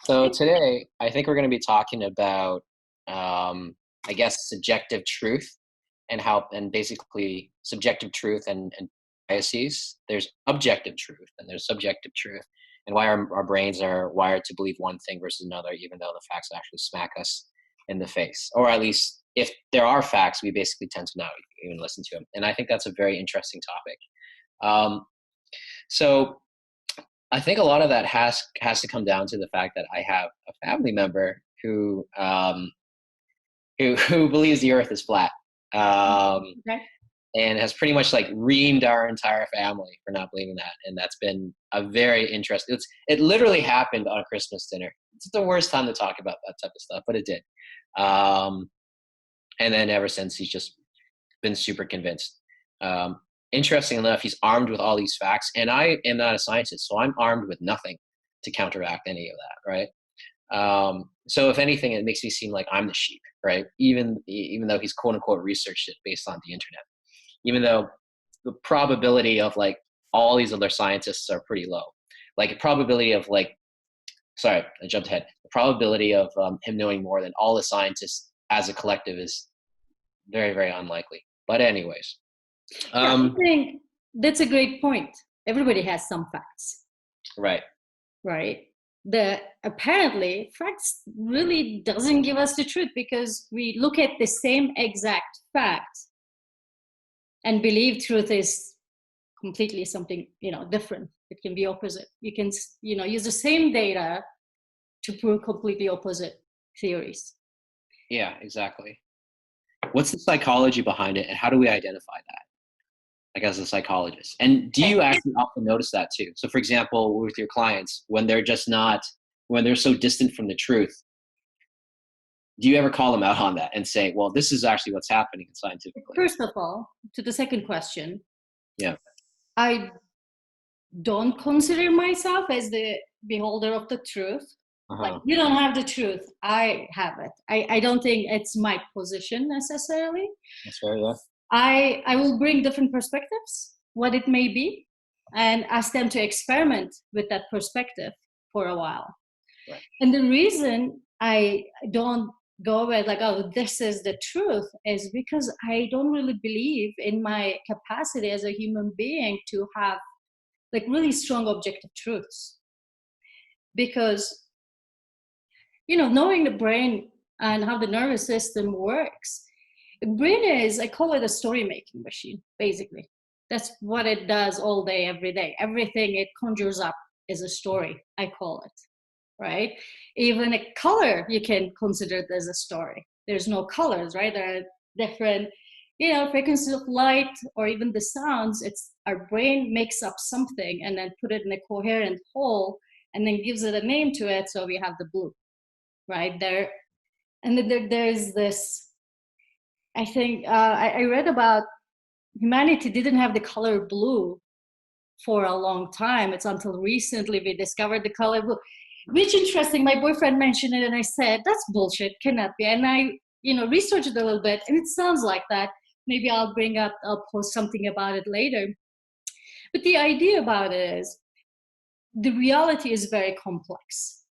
So today, I think we're going to be talking about, I guess, subjective truth and how, and basically subjective truth and biases. There's objective truth and there's subjective truth, and why our brains are wired to believe one thing versus another, even though the facts actually smack us in the face. Or at least, if there are facts, we basically tend to not even listen to them. And I think that's a very interesting topic. Um, so I think a lot of that has to come down to the fact that I have a family member who believes the Earth is flat, um, Okay. and has pretty much like reamed our entire family for not believing that. And that's been a very interesting. It literally happened on a Christmas dinner. It's the worst time to talk about that type of stuff, but it did. Um, and then ever since, he's just been super convinced. Um, Interesting enough, he's armed with all these facts, and I am not a scientist, so I'm armed with nothing to counteract any of that, right? So if anything, it makes me seem like I'm the sheep, right? Even though he's quote unquote researched it based on the internet, even though the probability of like all these other scientists are pretty low, like the probability of like, sorry, I jumped ahead. The probability of him knowing more than all the scientists as a collective is very, very unlikely. But anyways, Yeah, I um, think that's a great point. Everybody has some facts, right. right? The apparently facts really doesn't give us the truth because we look at the same exact fact and believe truth is completely something different. It can be opposite. You can use the same data to prove completely opposite theories. Yeah, exactly. What's the psychology behind it, and how do we identify that? Like as a psychologist, and do you actually often notice that too? So, for example, with your clients, when they're just not, when they're so distant from the truth, do you ever call them out on that and say, "Well, this is actually what's happening scientifically"? First of all, to the second question, Yeah. I don't consider myself as the beholder of the truth. Uh Like, huh. you don't have the truth, I have it. I don't think it's my position necessarily. That's fair. Yeah. I will bring different perspectives, what it may be, and ask them to experiment with that perspective for a while. Right. And the reason I don't go with like, oh, this is the truth, is because I don't really believe in my capacity as a human being to have like really strong objective truths. Because knowing the brain and how the nervous system works, the brain is, I call it a story making machine, basically. That's what it does all day, every day. Everything it conjures up is a story, I call it, right? Even a color, you can consider it as a story. There's no colors, right? There are different, frequencies of light or even the sounds. It's our brain makes up something and then put it in a coherent whole and then gives it a name to it. So we have the blue, right there. And then there's this, I think, I read about humanity didn't have the color blue for a long time. It's until recently we discovered the color blue, which interesting. My boyfriend mentioned it and I said, that's bullshit, cannot be. And I, researched it a little bit and it sounds like that. Maybe I'll post something about it later. But the idea about it is the reality is very complex.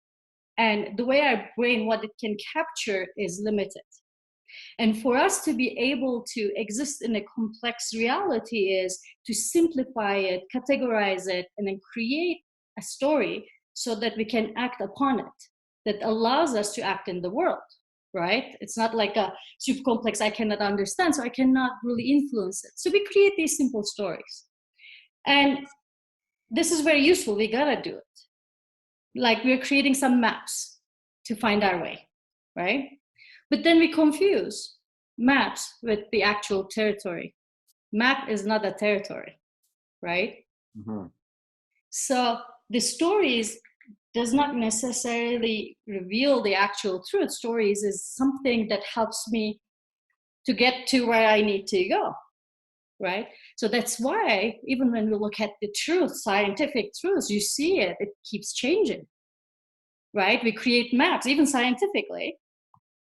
And the way our brain, what it can capture is limited. And for us to be able to exist in a complex reality is to simplify it, categorize it, and then create a story so that we can act upon it, that allows us to act in the world, right? It's not like a super complex, I cannot understand, so I cannot really influence it. So we create these simple stories. And this is very useful, we gotta do it. Like we're creating some maps to find our way, right? But then we confuse maps with the actual territory. Map is not a territory, right? Mm-hmm. So the stories does not necessarily reveal the actual truth. Stories is something that helps me to get to where I need to go, right? So that's why even when we look at the truth, scientific truths, you see it keeps changing, right? We create maps, even scientifically.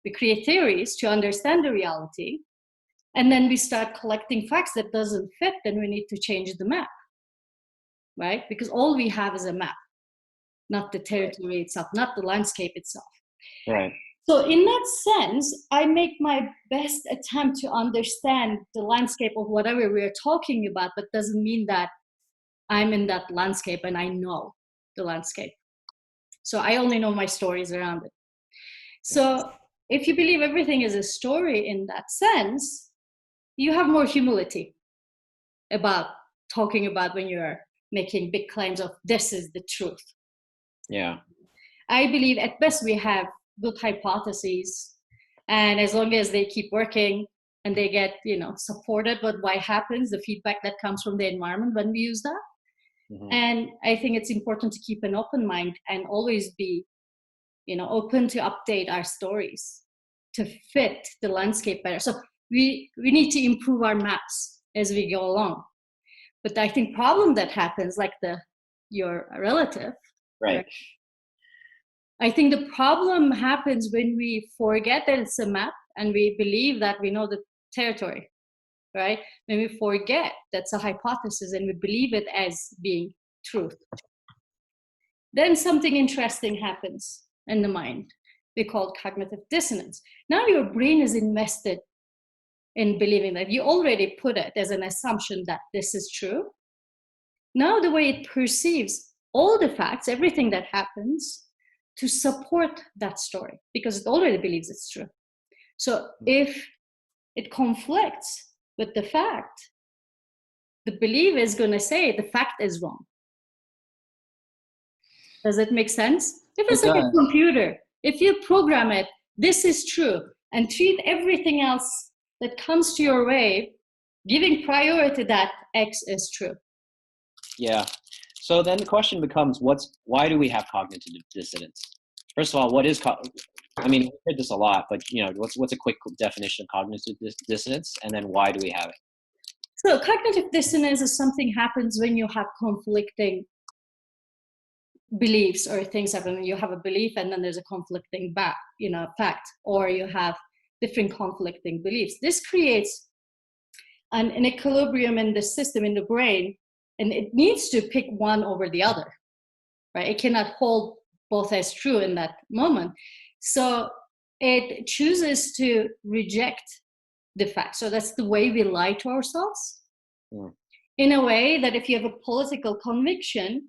We create theories to understand the reality. And then we start collecting facts that doesn't fit, then we need to change the map, right? Because all we have is a map. not the territory itself, not the landscape itself. Right. So in that sense, I make my best attempt to understand the landscape of whatever we're talking about, but doesn't mean that I'm in that landscape and I know the landscape. So I only know my stories around it. So if you believe everything is a story in that sense, you have more humility about talking about when you're making big claims of this is the truth. Yeah. I believe at best we have good hypotheses, and as long as they keep working and they get, supported with what happens, the feedback that comes from the environment when we use that. Mm-hmm. And I think it's important to keep an open mind and always be, open to update our stories to fit the landscape better. So we need to improve our maps as we go along. But I think problem that happens, like your relative, Right. I think the problem happens when we forget that it's a map and we believe that we know the territory, right? When we forget that's a hypothesis and we believe it as being truth. Then something interesting happens in the mind. We call it cognitive dissonance. Now your brain is invested in believing that. You already put it as an assumption that this is true. Now the way it perceives all the facts, everything that happens, to support that story, because it already believes it's true. So if it conflicts with the fact, the belief is going to say the fact is wrong. Does it make sense? If it's like a computer, if you program it, this is true, and treat everything else that comes to your way, giving priority that X is true. Yeah. So then the question becomes, why do we have cognitive dissonance? First of all, what is we've heard this a lot, but what's a quick definition of cognitive dissonance, and then why do we have it? So cognitive dissonance is something happens when you have conflicting beliefs or things happen. You have a belief and then there's a conflicting fact, or you have different conflicting beliefs. This creates an equilibrium in the system, in the brain, and it needs to pick one over the other, right? It cannot hold both as true in that moment. So it chooses to reject the fact. So that's the way we lie to ourselves. Yeah. In a way that if you have a political conviction,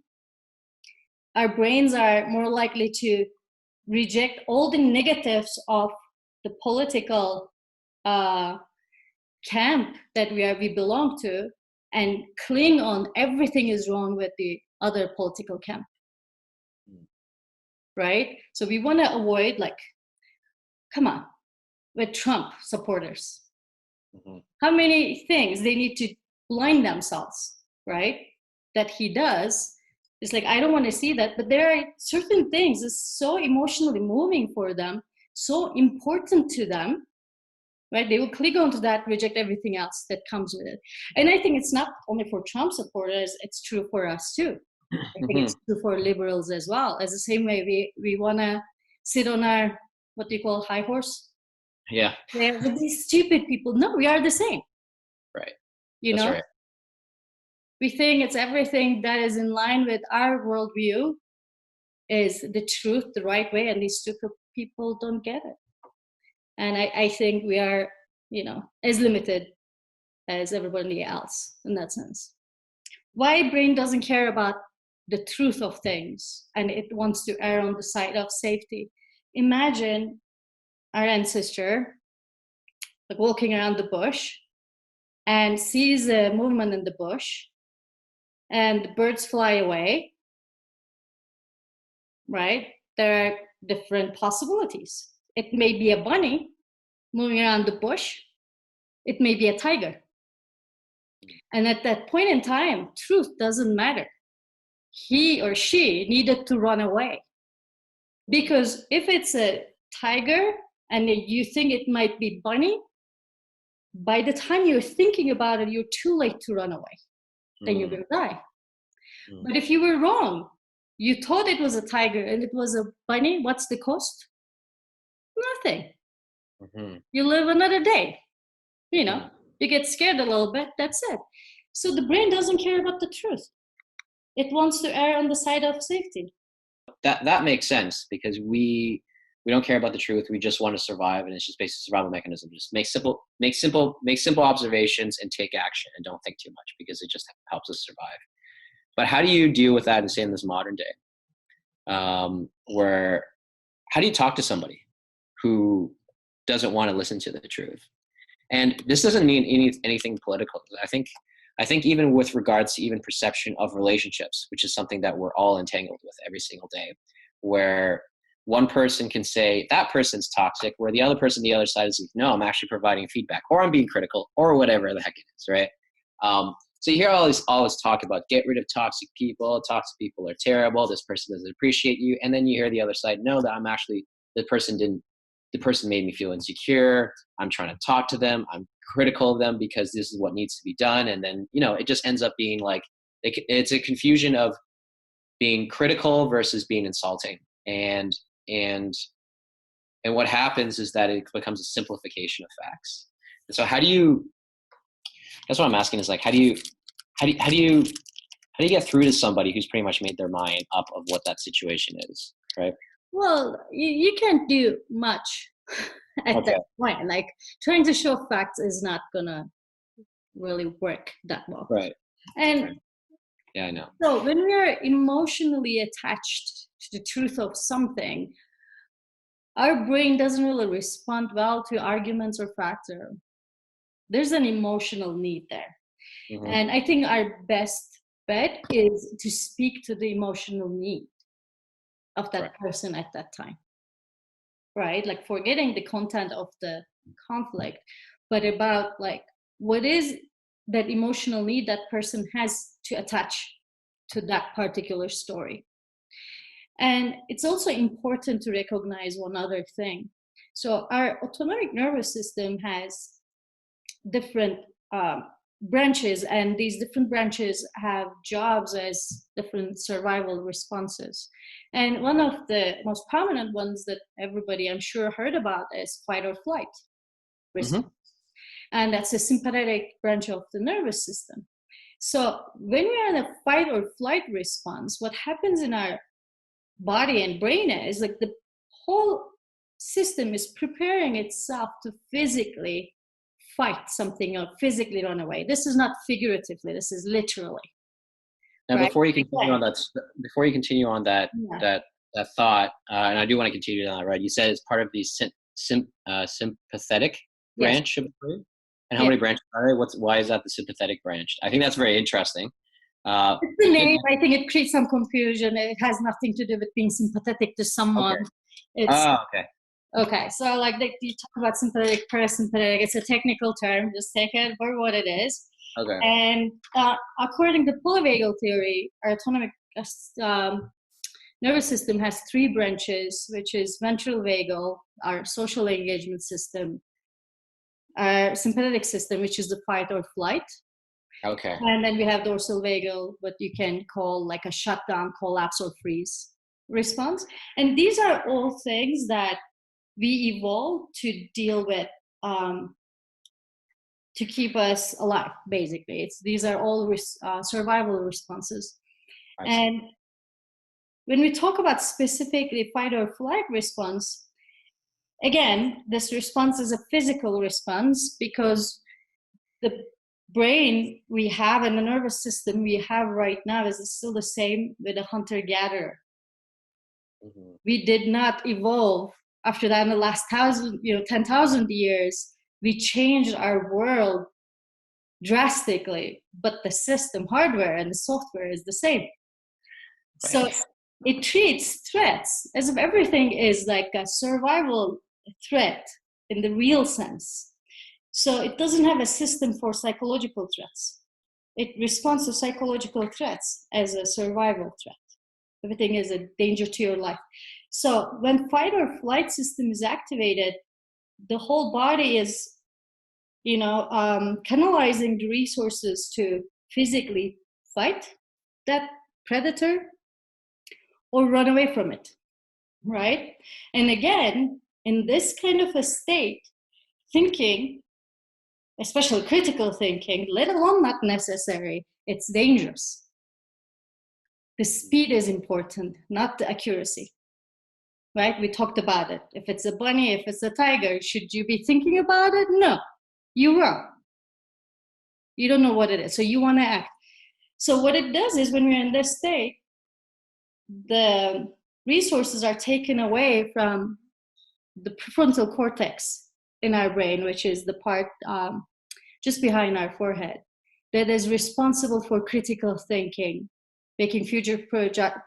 our brains are more likely to reject all the negatives of the political camp that we belong to and cling on everything is wrong with the other political camp. Right? So we want to avoid, come on, with Trump supporters. Mm-hmm. How many things they need to blind themselves, right? That he does. It's like, I don't want to see that, but there are certain things that's so emotionally moving for them, so important to them, right? They will click onto that, reject everything else that comes with it. And I think it's not only for Trump supporters, it's true for us too. I think it's true for liberals as well. As the same way we want to sit on our, what do you call, high horse? Yeah. With these stupid people. No, we are the same. Right. That's right. We think it's everything that is in line with our worldview is the truth, the right way, and these stupid people don't get it. And I think we are, as limited as everybody else in that sense. Why brain doesn't care about the truth of things and it wants to err on the side of safety? Imagine our ancestor walking around the bush and sees a movement in the bush and the birds fly away, right? There are different possibilities. It may be a bunny moving around the bush. It may be a tiger. And at that point in time, truth doesn't matter. He or she needed to run away. Because if it's a tiger and you think it might be bunny, by the time you're thinking about it, you're too late to run away. Then you're going to die. But if you were wrong, you thought it was a tiger and it was a bunny, what's the cost? Nothing. You live another day. You get scared a little bit, that's it. So the brain doesn't care about the truth. It wants to err on the side of safety. that makes sense, because we don't care about the truth. We just want to survive, and it's just basic survival mechanism. Just make simple observations and take action, and don't think too much, because it just helps us survive. But how do you deal with that, in this modern day, where how do you talk to somebody who doesn't want to listen to the truth? And this doesn't mean anything political. I think even with regards to even perception of relationships, which is something that we're all entangled with every single day, where one person can say that person's toxic, where the other person, the other side is like, no, I'm actually providing feedback, or I'm being critical, or whatever the heck it is, right? So you hear all this talk about get rid of toxic people. Toxic people are terrible. This person doesn't appreciate you. And then you hear the other side, no, that the person made me feel insecure. I'm trying to talk to them. I'm critical of them because this is what needs to be done. And then, it just ends up being like, it's a confusion of being critical versus being insulting. And what happens is that it becomes a simplification of facts. And so that's what I'm asking, is like, how do you get through to somebody who's pretty much made their mind up of what that situation is, right? Well, you can't do much at that point. Like, trying to show facts is not gonna really work that well. Right. And right. Yeah, I know. So when we are emotionally attached to the truth of something, our brain doesn't really respond well to arguments or facts. There's an emotional need there. Mm-hmm. And I think our best bet is to speak to the emotional need of that person at that time, right? Like, forgetting the content of the conflict, but about like, what is that emotional need that person has to attach to that particular story. And it's also important to recognize one other thing. So our autonomic nervous system has different branches, and these different branches have jobs as different survival responses. And one of the most prominent ones that everybody, I'm sure, heard about is fight or flight response. Mm-hmm. And that's a sympathetic branch of the nervous system. So when we are in a fight or flight response, what happens in our body and brain is like the whole system is preparing itself to physically fight something or physically run away. This is not figuratively, this is literally. Now, right? Before you continue on that that thought, and I do want to continue on that, right? You said it's part of the sympathetic branch of the brain. And how many branches are there? Why is that the sympathetic branch? I think that's very interesting. It's the name. I think it creates some confusion. It has nothing to do with being sympathetic to someone. Okay. Okay. So like you talk about sympathetic, parasympathetic. It's a technical term. Just take it for what it is. Okay. And according to polyvagal theory, our autonomic nervous system has 3 branches, which is ventral vagal, our social engagement system, our sympathetic system, which is the fight or flight. Okay. And then we have dorsal vagal, what you can call like a shutdown, collapse, or freeze response. And these are all things that we evolved to deal with, to keep us alive, basically. These are all survival responses. And when we talk about specifically fight or flight response, again, this response is a physical response, because the brain we have and the nervous system we have right now is still the same with a hunter-gatherer. Mm-hmm. We did not evolve after that in the last 10,000 years. We changed our world drastically, but the system, hardware and the software is the same. Right. So it treats threats as if everything is like a survival threat in the real sense. So it doesn't have a system for psychological threats. It responds to psychological threats as a survival threat. Everything is a danger to your life. So when fight or flight system is activated, the whole body is, canalizing the resources to physically fight that predator or run away from it, right? And again, in this kind of a state, thinking, especially critical thinking, let alone not necessary, it's dangerous. The speed is important, not the accuracy, right? We talked about it. If it's a bunny, if it's a tiger, should you be thinking about it? No, you will. You don't know what it is, so you want to act. So what it does is when we're in this state, the resources are taken away from the prefrontal cortex in our brain, which is the part just behind our forehead, that is responsible for critical thinking, making future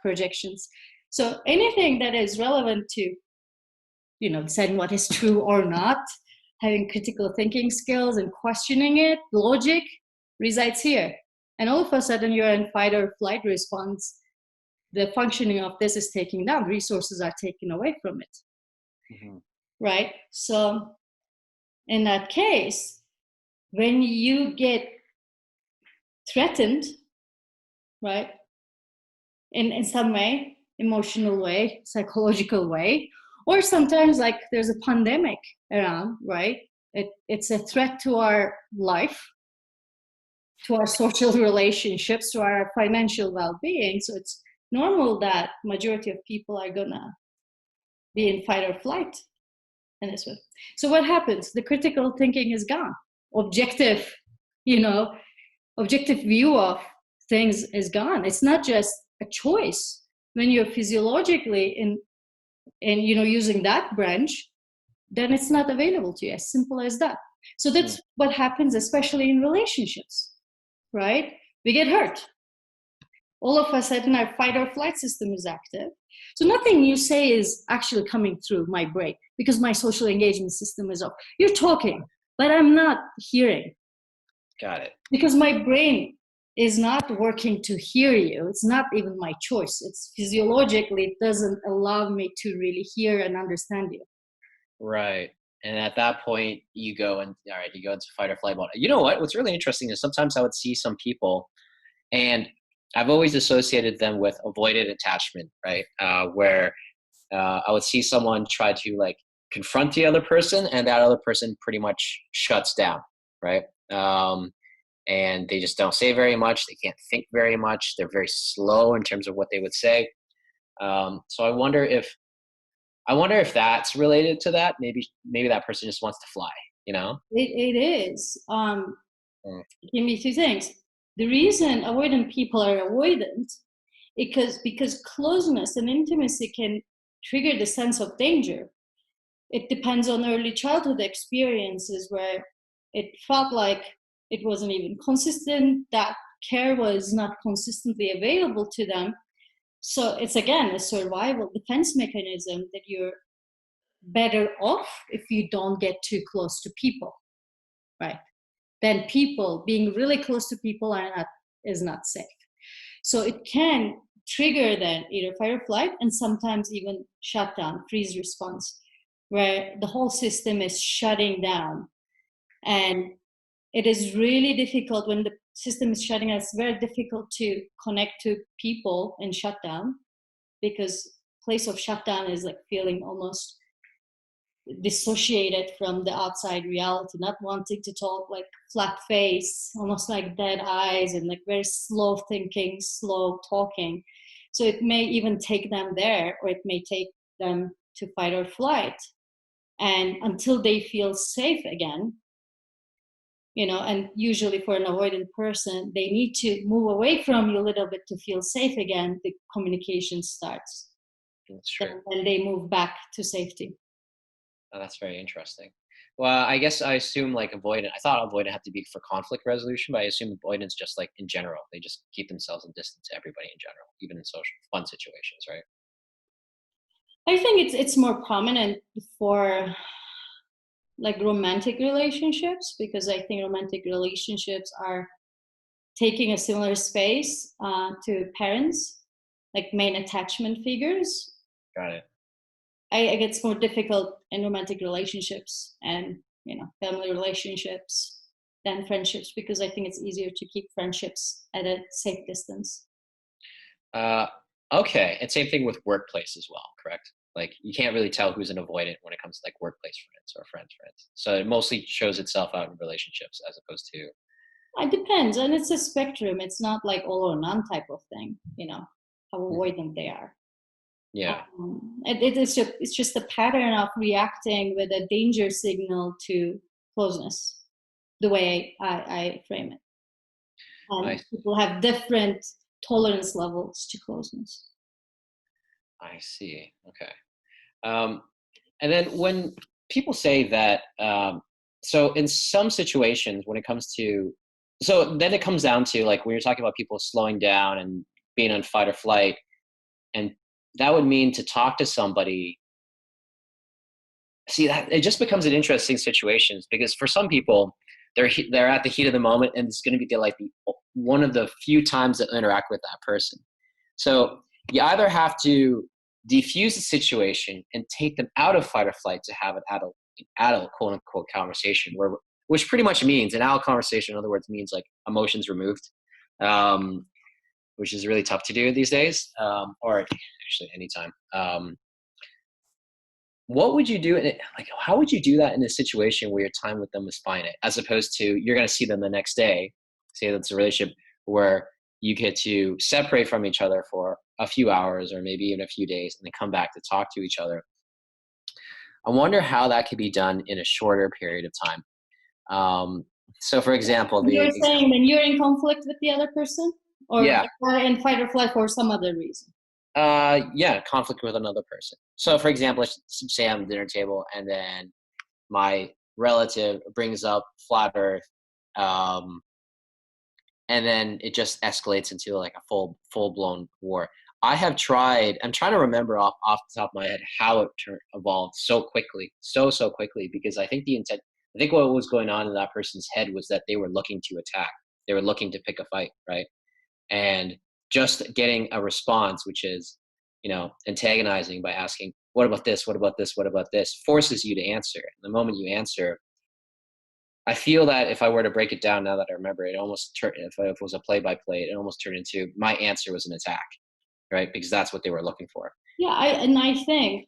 projections. So anything that is relevant to, deciding what is true or not, having critical thinking skills and questioning it, logic, resides here. And all of a sudden you're in fight or flight response. The functioning of this is taken down. Resources are taken away from it. Mm-hmm. Right? So in that case, when you get threatened, right, in some way, emotional way, psychological way, or sometimes like there's a pandemic around, right? It's a threat to our life, to our social relationships, to our financial well-being. So it's normal that majority of people are gonna be in fight or flight in this way. So what happens? The critical thinking is gone. Objective view of things is gone. It's not just a choice. When you're physiologically in using that branch, then it's not available to you. As simple as that. So that's what happens, especially in relationships, right? We get hurt. All of a sudden, our fight or flight system is active. So nothing you say is actually coming through my brain because my social engagement system is off. You're talking, but I'm not hearing. Got it. Because my brain is not working to hear you. It's not even my choice. It's physiologically, it doesn't allow me to really hear and understand you. Right. And at that point, you go into fight or flight mode. You know what? What's really interesting is sometimes I would see some people, and I've always associated them with avoided attachment, right? Where I would see someone try to like confront the other person, and that other person pretty much shuts down, right? And they just don't say very much. They can't think very much. They're very slow in terms of what they would say. So I wonder if that's related to that. Maybe that person just wants to fly, It is. Give me two things. The reason avoidant people are avoidant because closeness and intimacy can trigger the sense of danger. It depends on early childhood experiences where it felt like it wasn't even consistent, that care was not consistently available to them. So it's again a survival defense mechanism that you're better off if you don't get too close to people, right? Then people being really close to people is not safe. So it can trigger then either fight or flight and sometimes even shutdown, freeze response, where the whole system is shutting down. And it is really difficult when the system is shutting down. It's very difficult to connect to people in shutdown because place of shutdown is like feeling almost dissociated from the outside reality, not wanting to talk, like flat face, almost like dead eyes, and like very slow thinking, slow talking. So it may even take them there, or it may take them to fight or flight. And until they feel safe again, and usually for an avoidant person, they need to move away from you a little bit to feel safe again. The communication starts. That's true. And they move back to safety. Oh, that's very interesting. Well, I guess I assume like avoidant. I thought avoidant had to be for conflict resolution, but I assume avoidance just like in general. They just keep themselves in distance to everybody in general, even in social fun situations, right? I think it's more prominent for like romantic relationships, because I think romantic relationships are taking a similar space to parents, like main attachment figures. Got it. I get it's more difficult in romantic relationships and family relationships than friendships, because I think it's easier to keep friendships at a safe distance. Okay, and same thing with workplace as well, correct? Like you can't really tell who's an avoidant when it comes to like workplace friends or friends. So it mostly shows itself out in relationships as opposed to. It depends, and it's a spectrum. It's not like all or none type of thing, how avoidant they are. Yeah. It's just a pattern of reacting with a danger signal to closeness, the way I frame it. And people have different tolerance levels to closeness. I see. Okay. And then when people say that, so in some situations, when it comes to, so then it comes down to like when you're talking about people slowing down and being on fight or flight, and that would mean to talk to somebody. See, that it just becomes an interesting situation because for some people, they're at the heat of the moment, and it's going to be one of the few times that interact with that person. So you either have to defuse the situation and take them out of fight or flight to have an adult quote unquote conversation, which pretty much means an adult conversation. In other words, means like emotions removed, which is really tough to do these days, or actually anytime. What would you do? Like, how would you do that in a situation where your time with them is finite, as opposed to you're going to see them the next day? Say that's a relationship where you get to separate from each other for a few hours or maybe even a few days and then come back to talk to each other. I wonder how that could be done in a shorter period of time. So for example, you're saying when you're in conflict with the other person, or yeah, in fight or flight for some other reason. Yeah, conflict with another person. So for example, let's say I'm at the dinner table and then my relative brings up flat earth, and then it just escalates into like a full blown war. I'm trying to remember off the top of my head how it evolved so quickly, so quickly, because I think what was going on in that person's head was that they were looking to attack. They were looking to pick a fight, right? And just getting a response, which is, antagonizing by asking, what about this? What about this? What about this? Forces you to answer. And the moment you answer, I feel that if I were to break it down now that I remember, it almost turned, if it was a play-by-play, it almost turned into my answer was an attack, right? Because that's what they were looking for. Yeah, I think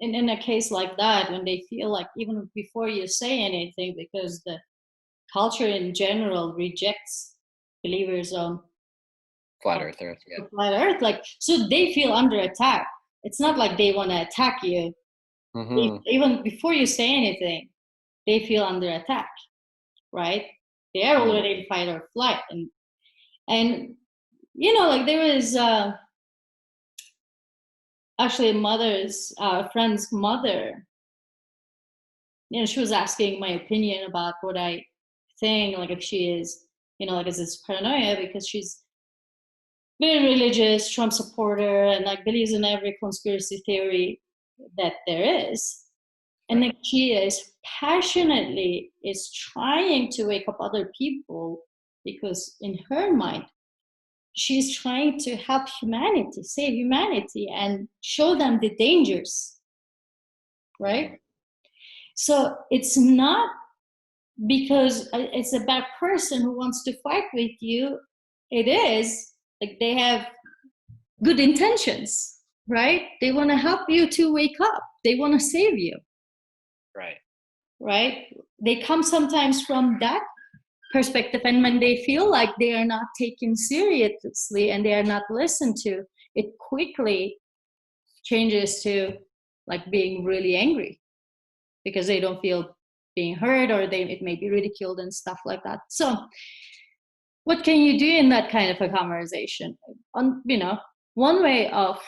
in a case like that, when they feel like even before you say anything, because the culture in general rejects believers on flat earth, yeah. Flat earth, like, so they feel under attack. It's not like they want to attack you. Mm-hmm. Even before you say anything, they feel under attack, right? They are already in fight or flight. And like there was actually a friend's mother, she was asking my opinion about what I think, like if she is, like is this paranoia, because she's very religious, Trump supporter, and like believes in every conspiracy theory that there is. And then she is passionately is trying to wake up other people, because in her mind, she's trying to help humanity, save humanity, and show them the dangers, right? So it's not because it's a bad person who wants to fight with you. It is like they have good intentions, right? They want to help you to wake up. They want to save you. Right? They come sometimes from that perspective, and when they feel like they are not taken seriously and they are not listened to, it quickly changes to like being really angry because they don't feel being heard, or it may be ridiculed and stuff like that. So what can you do in that kind of a conversation? One way of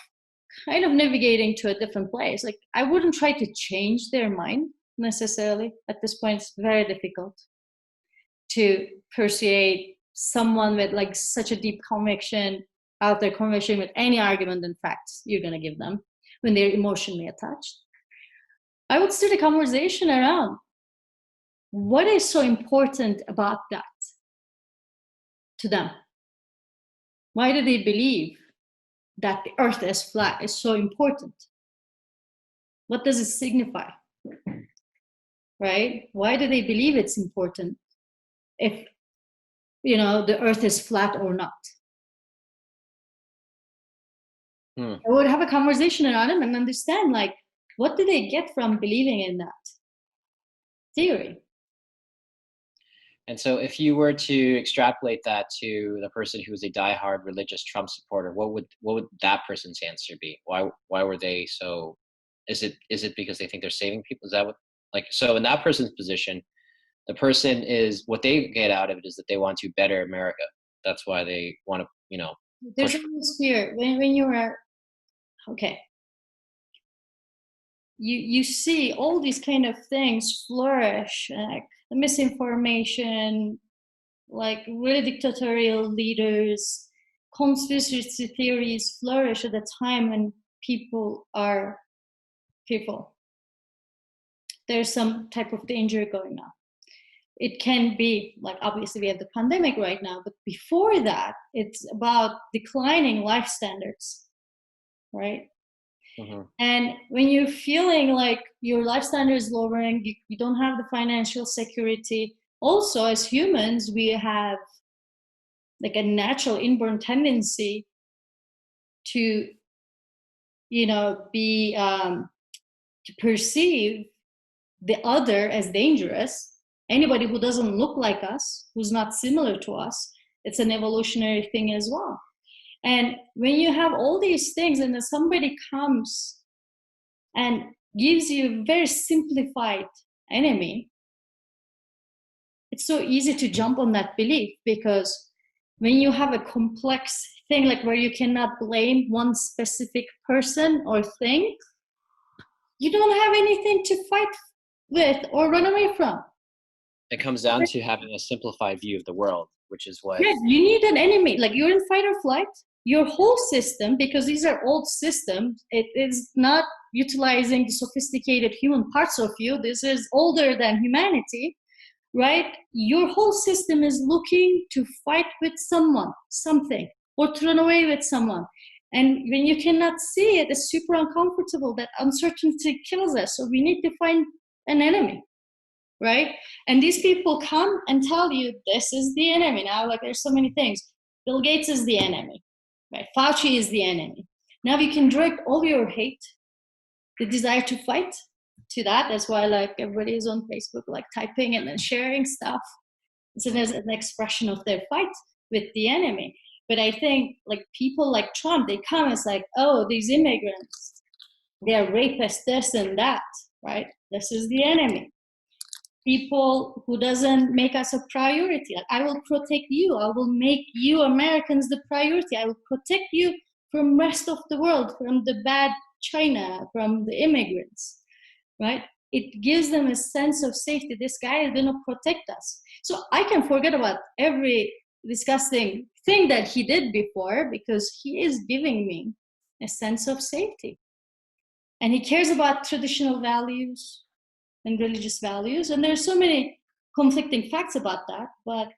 kind of navigating to a different place, like I wouldn't try to change their mind necessarily. At this point, it's very difficult to persuade someone with like such a deep conviction, out there conviction, with any argument and facts you're going to give them when they're emotionally attached. I would start a conversation around what is so important about that to them. Why do they believe that the earth is flat is so important? What does it signify? Right? Why do they believe it's important if the earth is flat or not? I would have a conversation around it and understand, like, what do they get from believing in that theory? And so if you were to extrapolate that to the person who was a diehard religious Trump supporter, what would that person's answer be? Why were they so, is it because they think they're saving people? Is that what, like, so in that person's position, the person is, what they get out of it is that they want to better America. That's why they want to, There's push for. always fear when you are okay. You see all these kind of things flourish, like the misinformation, like really dictatorial leaders, conspiracy theories flourish at a time when people are fearful. There's some type of danger going on. It can be like, obviously we have the pandemic right now, but before that, it's about declining life standards, right? Mm-hmm. And when you're feeling like your life standard is lowering, you don't have the financial security. Also, as humans, we have like a natural inborn tendency to, be to perceive the other as dangerous. Anybody who doesn't look like us, who's not similar to us, it's an evolutionary thing as well. And when you have all these things and then somebody comes and gives you a very simplified enemy, it's so easy to jump on that belief, because when you have a complex thing, like where you cannot blame one specific person or thing, you don't have anything to fight with or run away from. It comes down to having a simplified view of the world, which is what. Yes, you need an enemy. Like you're in fight or flight, your whole system, because these are old systems, it is not utilizing the sophisticated human parts of you. This is older than humanity, right? Your whole system is looking to fight with someone, something, or to run away with someone. And when you cannot see it, it's super uncomfortable. That uncertainty kills us. So we need to find an enemy, right? And these people come and tell you this is the enemy. Now, like there's so many things. Bill Gates is the enemy, right? Fauci is the enemy. Now you can direct all your hate, the desire to fight, to that. That's why like everybody is on Facebook, like typing and then sharing stuff. It's an expression of their fight with the enemy. But I think like people like Trump, they come, it's like, oh, these immigrants, they're rapists, this and that, right? This is the enemy. People who doesn't make us a priority. Like, I will protect you. I will make you Americans the priority. I will protect you from rest of the world, from the bad China, from the immigrants, right? It gives them a sense of safety. This guy is going to protect us. So I can forget about every disgusting thing that he did before, because he is giving me a sense of safety. And he cares about traditional values and religious values. And there's so many conflicting facts about that, but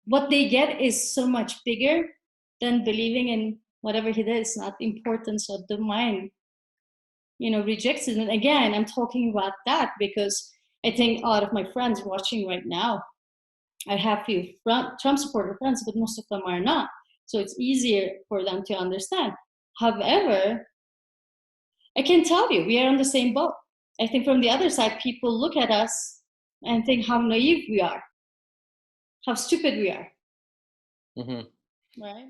what they get is so much bigger than believing in whatever he did. It's not the importance of the mind, rejects it. And again, I'm talking about that because I think a lot of my friends watching right now, I have a few Trump supporter friends, but most of them are not. So it's easier for them to understand. However, I can tell you, we are on the same boat. I think from the other side, people look at us and think how naive we are, how stupid we are. Mm-hmm. Right?